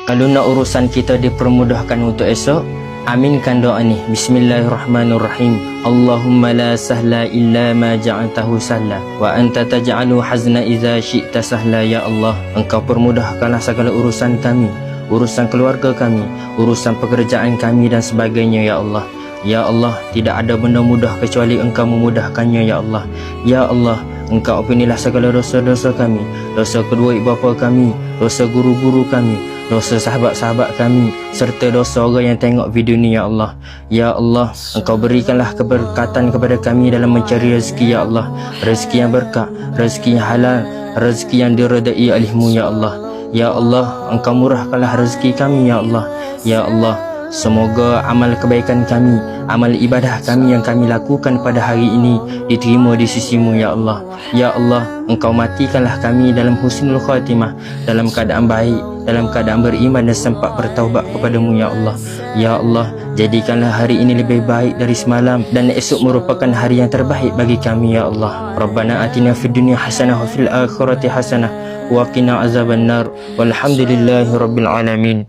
Aluna urusan kita dipermudahkan untuk esok. Aminkan doa ni. Bismillahirrahmanirrahim. Allahumma la sahla illa ma ja'altahu sahla wa anta taj'alu hazna idza syi'ta sahla. Ya Allah, Engkau permudahkanlah segala urusan kami, urusan keluarga kami, urusan pekerjaan kami dan sebagainya. Ya Allah, ya Allah, tidak ada benda mudah kecuali Engkau memudahkannya. Ya Allah, ya Allah, Engkau ampunilah segala dosa-dosa kami, dosa kedua ibu bapa kami, dosa guru-guru kami, dosa sahabat-sahabat kami, serta dosa orang yang tengok video ni. Ya Allah, ya Allah, Engkau berikanlah keberkatan kepada kami dalam mencari rezeki. Ya Allah, rezeki yang berkah, rezeki yang halal, rezeki yang diredai oleh-Mu. Ya Allah, ya Allah, Engkau murahkanlah rezeki kami. Ya Allah, ya Allah, semoga amal kebaikan kami, amal ibadah kami yang kami lakukan pada hari ini diterima di sisi-Mu. Ya Allah, ya Allah, Engkau matikanlah kami dalam husnul khatimah, dalam keadaan baik, dalam keadaan beriman dan sempat bertaubat kepada-Mu. Ya Allah, ya Allah, jadikanlah hari ini lebih baik dari semalam dan esok merupakan hari yang terbaik bagi kami. Ya Allah, Rabbana atina fid dunya hasanah wa fil akhirati hasanah wa qina azabannar walhamdulillahi rabbil alamin.